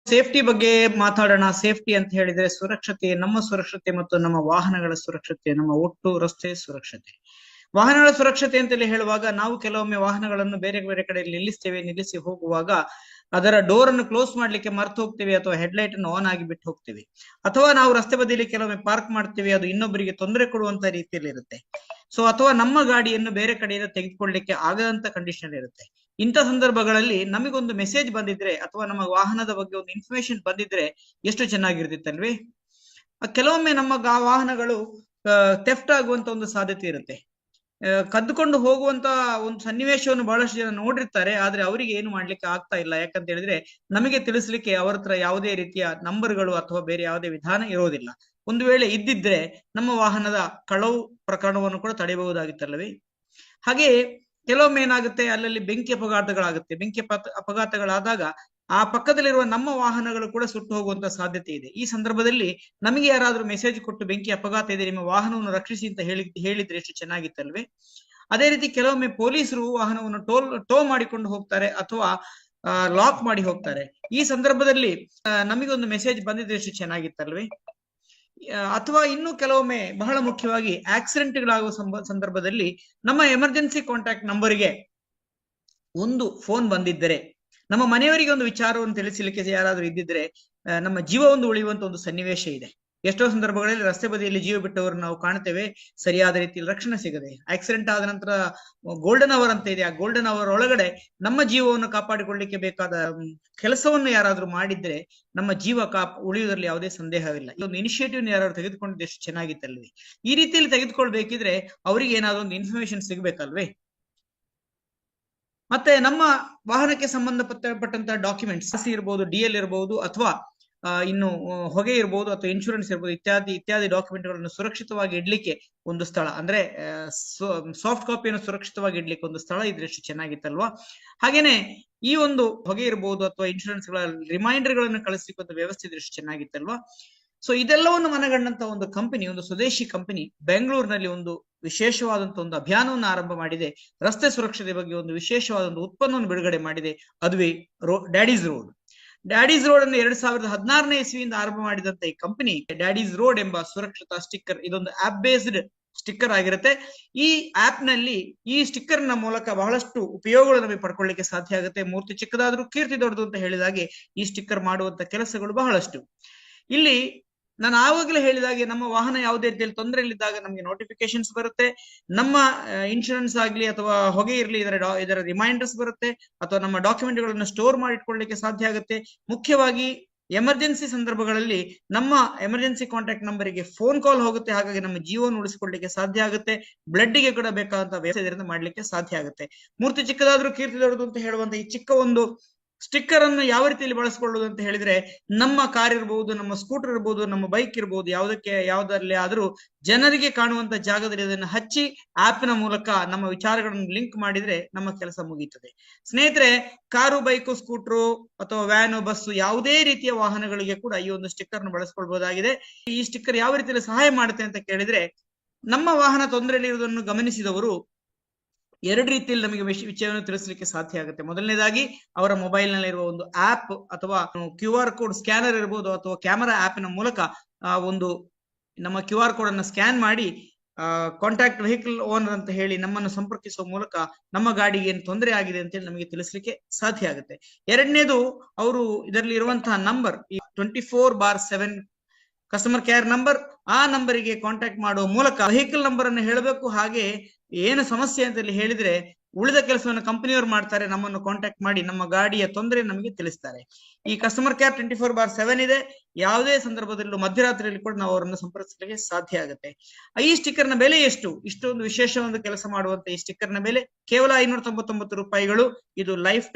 Safety ಬಗ್ಗೆ ಮಾತಾಡೋಣ. Safety ಅಂತ ಹೇಳಿದ್ರೆ ಸುರಕ್ಷತೆ, ನಮ್ಮ ಸುರಕ್ಷತೆ ಮತ್ತು ನಮ್ಮ ವಾಹನಗಳ ಸುರಕ್ಷತೆ, ನಮ್ಮ ಒಟ್ಟು ರಸ್ತೆ ಸುರಕ್ಷತೆ. ವಾಹನಗಳ ಸುರಕ್ಷತೆ ಅಂತೇಳಿ ಹೇಳುವಾಗ ನಾವು ಕೆಲವೊಮ್ಮೆ ವಾಹನಗಳನ್ನು ಬೇರೆ ಬೇರೆ ಕಡೆ ನಿಲ್ಲಿಸಿ ಹೋಗುವಾಗ ಅದರ ಡೋರ್ ಅನ್ನು ಕ್ಲೋಸ್ ಮಾಡ್ಲಿಕ್ಕೆ ಮರ್ತು ಹೋಗ್ತೀವಿ, ಅಥವಾ ಹೆಡ್ಲೈಟ್ ಅನ್ನು ಆನ್ ಆಗಿ ಬಿಟ್ಟು ಹೋಗ್ತೀವಿ, ಅಥವಾ ನಾವು ರಸ್ತೆ ಬದಿಯಲ್ಲಿ ಕೆಲವೊಮ್ಮೆ ಪಾರ್ಕ್ ಮಾಡ್ತೀವಿ, ಅದು ಇನ್ನೊಬ್ಬರಿಗೆ ತೊಂದರೆ ಕೊಡುವಂತ ರೀತಿಯಲ್ಲಿ ಇರುತ್ತೆ. ಸೊ ಅಥವಾ ನಮ್ಮ ಗಾಡಿಯನ್ನು ಬೇರೆ ಕಡೆಯಿಂದ ತೆಗೆದುಕೊಳ್ಳಲಿಕ್ಕೆ ಆಗದಂತ ಕಂಡೀಷನ್ ಇರುತ್ತೆ. ಇಂಥ ಸಂದರ್ಭಗಳಲ್ಲಿ ನಮಗೊಂದು ಮೆಸೇಜ್ ಬಂದಿದ್ರೆ ಅಥವಾ ನಮ್ಮ ವಾಹನದ ಬಗ್ಗೆ ಒಂದು ಇನ್ಫಾರ್ಮೇಶನ್ ಬಂದಿದ್ರೆ ಎಷ್ಟು ಚೆನ್ನಾಗಿರ್ತಿತ್ತಲ್ವೇ. ಕೆಲವೊಮ್ಮೆ ನಮ್ಮ ವಾಹನಗಳು ಥೆಫ್ಟ್ ಆಗುವಂತ ಒಂದು ಸಾಧ್ಯತೆ ಇರುತ್ತೆ. ಕದ್ದುಕೊಂಡು ಹೋಗುವಂತ ಒಂದು ಸನ್ನಿವೇಶವನ್ನು ಬಹಳಷ್ಟು ಜನ ನೋಡಿರ್ತಾರೆ, ಆದ್ರೆ ಅವರಿಗೆ ಏನು ಮಾಡ್ಲಿಕ್ಕೆ ಆಗ್ತಾ ಇಲ್ಲ. ಯಾಕಂತ ಹೇಳಿದ್ರೆ ನಮಗೆ ತಿಳಿಸ್ಲಿಕ್ಕೆ ಅವರ ಹತ್ರ ಯಾವುದೇ ರೀತಿಯ ನಂಬರ್ಗಳು ಅಥವಾ ಬೇರೆ ಯಾವುದೇ ವಿಧಾನ ಇರೋದಿಲ್ಲ. ಒಂದು ವೇಳೆ ಇದ್ದಿದ್ರೆ ನಮ್ಮ ವಾಹನದ ಕಳವು ಪ್ರಕರಣವನ್ನು ಕೂಡ ತಡೆಯಬಹುದಾಗಿತ್ತಲ್ಲವೇ. ಹಾಗೆ ಕೆಲವೊಮ್ಮೆ ಏನಾಗುತ್ತೆ, ಅಲ್ಲಲ್ಲಿ ಬೆಂಕಿ ಅಪಘಾತಗಳಾಗುತ್ತೆ. ಬೆಂಕಿ ಅಪಘಾತಗಳಾದಾಗ ಆ ಪಕ್ಕದಲ್ಲಿರುವ ನಮ್ಮ ವಾಹನಗಳು ಕೂಡ ಸುಟ್ಟು ಹೋಗುವಂತ ಸಾಧ್ಯತೆ ಇದೆ. ಈ ಸಂದರ್ಭದಲ್ಲಿ ನಮಗೆ ಯಾರಾದ್ರೂ ಮೆಸೇಜ್ ಕೊಟ್ಟು ಬೆಂಕಿ ಅಪಘಾತ ಇದೆ, ನಿಮ್ಮ ವಾಹನವನ್ನು ರಕ್ಷಿಸಿ ಅಂತ ಹೇಳಿದ್ರೆ ಎಷ್ಟು ಚೆನ್ನಾಗಿತ್ತಲ್ವೇ. ಅದೇ ರೀತಿ ಕೆಲವೊಮ್ಮೆ ಪೊಲೀಸರು ವಾಹನವನ್ನು ಟೋ ಮಾಡಿಕೊಂಡು ಹೋಗ್ತಾರೆ ಅಥವಾ ಲಾಕ್ ಮಾಡಿ ಹೋಗ್ತಾರೆ. ಈ ಸಂದರ್ಭದಲ್ಲಿ ನಮಗೊಂದು ಮೆಸೇಜ್ ಬಂದಿದ್ರೆ ಎಷ್ಟು ಚೆನ್ನಾಗಿತ್ತಲ್ವೇ. ಅಥವಾ ಇನ್ನು ಕೆಲವೊಮ್ಮೆ ಬಹಳ ಮುಖ್ಯವಾಗಿ ಆಕ್ಸಿಡೆಂಟ್ಗಳಾಗುವ ಸಂದರ್ಭದಲ್ಲಿ ನಮ್ಮ ಎಮರ್ಜೆನ್ಸಿ ಕಾಂಟ್ಯಾಕ್ಟ್ ನಂಬರ್ಗೆ ಒಂದು ಫೋನ್ ಬಂದಿದ್ದರೆ, ನಮ್ಮ ಮನೆಯವರಿಗೆ ಒಂದು ವಿಚಾರವನ್ನು ತಿಳಿಸಲಿಕ್ಕೆ ಯಾರಾದ್ರೂ ಇದ್ದಿದ್ರೆ ನಮ್ಮ ಜೀವ ಒಂದು ಉಳಿಯುವಂತ ಒಂದು ಸನ್ನಿವೇಶ ಇದೆ. ಎಷ್ಟೋ ಸಂದರ್ಭಗಳಲ್ಲಿ ರಸ್ತೆ ಬದಿಯಲ್ಲಿ ಜೀವ ಬಿಟ್ಟವರು ನಾವು ಕಾಣ್ತೇವೆ, ಸರಿಯಾದ ರೀತಿಯಲ್ಲಿ ರಕ್ಷಣೆ ಸಿಗದೆ. ಆಕ್ಸಿಡೆಂಟ್ ಆದ ನಂತರ ಗೋಲ್ಡನ್ ಅವರ್ ಅಂತ ಇದೆ, ಆ ಗೋಲ್ಡನ್ ಅವರ್ ಒಳಗಡೆ ನಮ್ಮ ಜೀವವನ್ನು ಕಾಪಾಡಿಕೊಳ್ಳಿಕ್ಕೆ ಬೇಕಾದ ಕೆಲಸವನ್ನು ಯಾರಾದ್ರೂ ಮಾಡಿದ್ರೆ ನಮ್ಮ ಜೀವ ಉಳಿಯುವುದರಲ್ಲಿ ಯಾವುದೇ ಸಂದೇಹವಿಲ್ಲ. ಈ ಒಂದು ಇನಿಷಿಯೇಟಿವ್ ಯಾರಾದ್ರೂ ತೆಗೆದುಕೊಂಡಿದ್ದು ಎಷ್ಟು ಚೆನ್ನಾಗಿತ್ತಲ್ವೇ. ಈ ರೀತಿಯಲ್ಲಿ ತೆಗೆದುಕೊಳ್ಬೇಕಿದ್ರೆ ಅವರಿಗೆ ಏನಾದ್ರು ಒಂದು ಇನ್ಫಾರ್ಮೇಶನ್ ಸಿಗ್ಬೇಕಲ್ವೇ. ಮತ್ತೆ ನಮ್ಮ ವಾಹನಕ್ಕೆ ಸಂಬಂಧಪಟ್ಟಂತ ಡಾಕ್ಯುಮೆಂಟ್ಸ್ ಇರ್ಬೋದು, DL ಇರಬಹುದು, ಅಥವಾ ಇನ್ನು ಹೊಗೆ ಇರ್ಬೋದು, ಅಥವಾ ಇನ್ಶೂರೆನ್ಸ್ ಇರ್ಬೋದು, ಇತ್ಯಾದಿ ಡಾಕ್ಯುಮೆಂಟ್ಗಳನ್ನು ಸುರಕ್ಷಿತವಾಗಿ ಇಡ್ಲಿಕ್ಕೆ ಒಂದು ಸ್ಥಳ, ಅಂದ್ರೆ ಸಾಫ್ಟ್ ಕಾಪಿಯನ್ನು ಸುರಕ್ಷಿತವಾಗಿ ಇಡ್ಲಿಕ್ಕೆ ಒಂದು ಸ್ಥಳ ಇದ್ರೆ ಎಷ್ಟು ಚೆನ್ನಾಗಿತ್ತಲ್ವಾ. ಹಾಗೇನೆ ಈ ಒಂದು ಹೊಗೆ ಇರ್ಬೋದು ಅಥವಾ ಇನ್ಶೂರೆನ್ಸ್ ಗಳ ರಿಮೈಂಡರ್ ಗಳನ್ನು ಕಳಿಸ್ಲಿಕ್ಕೆ ಒಂದು ವ್ಯವಸ್ಥೆ ಇದ್ರೆ ಎಷ್ಟು ಚೆನ್ನಾಗಿತ್ತಲ್ವಾ. ಸೊ ಇದೆಲ್ಲವನ್ನು ಮನಗಂಡಂತ ಒಂದು ಕಂಪನಿ, ಒಂದು ಸ್ವದೇಶಿ ಕಂಪನಿ ಬೆಂಗಳೂರಿನಲ್ಲಿ ಒಂದು ವಿಶೇಷವಾದಂತಹ ಒಂದು ಅಭಿಯಾನವನ್ನು ಆರಂಭ ಮಾಡಿದೆ. ರಸ್ತೆ ಸುರಕ್ಷತೆ ಬಗ್ಗೆ ಒಂದು ವಿಶೇಷವಾದ ಒಂದು ಉತ್ಪನ್ನವನ್ನು ಬಿಡುಗಡೆ ಮಾಡಿದೆ. ಅದುವೇ ಡ್ಯಾಡೀಸ್ ರೋಡ್. ಡ್ಯಾಡೀಸ್ ರೋಡ್ ಅನ್ನು 2016ನೇ ಇಸ್ವಿಯಿಂದ ಆರಂಭ ಮಾಡಿದಂತ ಈ ಕಂಪನಿ ಡ್ಯಾಡೀಸ್ ರೋಡ್ ಎಂಬ ಸುರಕ್ಷತಾ ಸ್ಟಿಕ್ಕರ್, ಇದೊಂದು ಆಪ್ ಬೇಸ್ಡ್ ಸ್ಟಿಕ್ಕರ್ ಆಗಿರುತ್ತೆ. ಈ ಆಪ್ ನಲ್ಲಿ ಈ ಸ್ಟಿಕ್ಕರ್ ನ ಮೂಲಕ ಬಹಳಷ್ಟು ಉಪಯೋಗಗಳು ನಮಗೆ ಪಡ್ಕೊಳ್ಳಿಕ್ಕೆ ಸಾಧ್ಯ ಆಗುತ್ತೆ. ಮೂರ್ತಿ ಚಿಕ್ಕದಾದ್ರೂ ಕೀರ್ತಿ ದೊಡ್ಡದು ಅಂತ ಹೇಳಿದಾಗೆ ಈ ಸ್ಟಿಕ್ಕರ್ ಮಾಡುವಂತ ಕೆಲಸಗಳು ಬಹಳಷ್ಟು. ಇಲ್ಲಿ ನಾನು ಆವಾಗಲೇ ಹೇಳಿದಾಗೆ ನಮ್ಮ ವಾಹನ ಯಾವುದೇ ರೀತಿಯಲ್ಲಿ ತೊಂದರೆಯಲ್ಲಿದ್ದಾಗ ನಮಗೆ ನೋಟಿಫಿಕೇಶನ್ಸ್ ಬರುತ್ತೆ. ನಮ್ಮ ಇನ್ಶೂರೆನ್ಸ್ ಆಗ್ಲಿ ಅಥವಾ ಹೊಗೆ ಇರ್ಲಿ ಇದರ ರಿಮೈಂಡರ್ಸ್ ಬರುತ್ತೆ, ಅಥವಾ ನಮ್ಮ ಡಾಕ್ಯುಮೆಂಟ್ ಗಳನ್ನು ಸ್ಟೋರ್ ಮಾಡಿಟ್ಕೊಳ್ಳಿಕ್ಕೆ ಸಾಧ್ಯ ಆಗುತ್ತೆ. ಮುಖ್ಯವಾಗಿ ಎಮರ್ಜೆನ್ಸಿ ಸಂದರ್ಭಗಳಲ್ಲಿ ನಮ್ಮ ಎಮರ್ಜೆನ್ಸಿ ಕಾಂಟ್ಯಾಕ್ಟ್ ನಂಬರಿಗೆ ಫೋನ್ ಕಾಲ್ ಹೋಗುತ್ತೆ. ಹಾಗಾಗಿ ನಮ್ಮ ಜೀವನ ಉಳಿಸಿಕೊಳ್ಳಲಿಕ್ಕೆ ಸಾಧ್ಯ ಆಗುತ್ತೆ. ಬ್ಲಡ್ ಗೆ ಕೂಡ ಬೇಕಾದಂತ ವ್ಯವಸ್ಥೆ ಇದರಿಂದ ಮಾಡ್ಲಿಕ್ಕೆ ಸಾಧ್ಯ ಆಗುತ್ತೆ. ಮೂರ್ತಿ ಚಿಕ್ಕದಾದ್ರೂ ಕೀರ್ತಿ ದೊಡ್ಡದು ಅಂತ ಹೇಳುವಂತ ಈ ಚಿಕ್ಕ ಒಂದು ಸ್ಟಿಕ್ಕರ್ ಅನ್ನು ಯಾವ ರೀತಿಯಲ್ಲಿ ಬಳಸ್ಕೊಳ್ಳೋದು ಅಂತ ಹೇಳಿದ್ರೆ, ನಮ್ಮ ಕಾರ್ ಇರ್ಬೋದು, ನಮ್ಮ ಸ್ಕೂಟರ್ ಇರ್ಬೋದು, ನಮ್ಮ ಬೈಕ್ ಇರ್ಬೋದು, ಯಾವುದರಲ್ಲಿ ಆದ್ರೂ ಜನರಿಗೆ ಕಾಣುವಂತ ಜಾಗದಲ್ಲಿ ಅದನ್ನು ಹಚ್ಚಿ ಆಪ್ ನ ಮೂಲಕ ನಮ್ಮ ವಿಚಾರಗಳನ್ನು ಲಿಂಕ್ ಮಾಡಿದ್ರೆ ನಮ್ಮ ಕೆಲಸ ಮುಗೀತದೆ. ಸ್ನೇಹಿತರೆ, ಕಾರು, ಬೈಕು, ಸ್ಕೂಟರು ಅಥವಾ ವ್ಯಾನು, ಬಸ್ಸು, ಯಾವುದೇ ರೀತಿಯ ವಾಹನಗಳಿಗೆ ಕೂಡ ಈ ಒಂದು ಸ್ಟಿಕ್ಕರ್ ನ ಬಳಸ್ಕೊಳ್ಬಹುದಾಗಿದೆ. ಈ ಸ್ಟಿಕ್ಕರ್ ಯಾವ ರೀತಿಯಲ್ಲಿ ಸಹಾಯ ಮಾಡುತ್ತೆ ಅಂತ ಕೇಳಿದ್ರೆ, ನಮ್ಮ ವಾಹನ ತೊಂದರೆಯಲ್ಲಿ ಇರುವುದನ್ನು ಗಮನಿಸಿದವರು ಎರಡು ರೀತಿಯಲ್ಲಿ ನಮಗೆ ವಿಷಯವನ್ನು ತಿಳಿಸಲಿಕ್ಕೆ ಸಾಧ್ಯ ಆಗುತ್ತೆ. ಮೊದಲನೇದಾಗಿ ಅವರ ಮೊಬೈಲ್ ನಲ್ಲಿರುವ ಒಂದು ಆಪ್ ಅಥವಾ QR ಕೋಡ್ ಸ್ಕ್ಯಾನರ್ ಇರಬಹುದು, ಅಥವಾ ಕ್ಯಾಮೆರಾ ಆಪ್ ನ ಮೂಲಕ ಒಂದು ನಮ್ಮ QR ಕೋಡ್ ಅನ್ನು ಸ್ಕ್ಯಾನ್ ಮಾಡಿ ಕಾಂಟ್ಯಾಕ್ಟ್ ವೆಹಿಕಲ್ ಓನರ್ ಅಂತ ಹೇಳಿ ನಮ್ಮನ್ನು ಸಂಪರ್ಕಿಸುವ ಮೂಲಕ ನಮ್ಮ ಗಾಡಿಗೆ ಏನು ತೊಂದರೆ ಆಗಿದೆ ಅಂತ ಹೇಳಿ ನಮಗೆ ತಿಳಿಸ್ಲಿಕ್ಕೆ ಸಾಧ್ಯ ಆಗುತ್ತೆ. ಎರಡನೇದು, ಅವರು ಇದರಲ್ಲಿ ಇರುವಂತಹ ನಂಬರ್ 24/7 ಕಸ್ಟಮರ್ ಕೇರ್ ನಂಬರ್, ಆ ನಂಬರಿಗೆ ಕಾಂಟ್ಯಾಕ್ಟ್ ಮಾಡುವ ಮೂಲಕ ವೆಹಿಕಲ್ ನಂಬರ್ ಅನ್ನು ಹೇಳಬೇಕು. ಹಾಗೆ ಏನು ಸಮಸ್ಯೆ ಅಂತ ಹೇಳಿದ್ರೆ ಉಳಿದ ಕೆಲಸವನ್ನು ಕಂಪನಿಯವರು ಮಾಡ್ತಾರೆ, ನಮ್ಮನ್ನು ಕಾಂಟ್ಯಾಕ್ಟ್ ಮಾಡಿ ನಮ್ಮ ಗಾಡಿಯ ತೊಂದರೆ ನಮಗೆ ತಿಳಿಸ್ತಾರೆ. ಈ ಕಸ್ಟಮರ್ ಕೇರ್ 24/7 ಇದೆ. ಯಾವುದೇ ಸಂದರ್ಭದಲ್ಲೂ ಮಧ್ಯರಾತ್ರಿಯಲ್ಲಿ ಕೂಡ ನಾವು ಅವರನ್ನು ಸಂಪರ್ಕಿಸಲಿಕ್ಕೆ ಸಾಧ್ಯ ಆಗುತ್ತೆ. ಈ ಸ್ಟಿಕ್ಕರ್ ನ ಬೆಲೆ ಎಷ್ಟು? ಇಷ್ಟೊಂದು ವಿಶೇಷ ಒಂದು ಕೆಲಸ ಮಾಡುವಂತ ಈ ಸ್ಟಿಕ್ಕರ್ ನ ಬೆಲೆ ಕೇವಲ 599 ರೂಪಾಯಿಗಳು. ಇದು ಲೈಫ್ ಟೈಮ್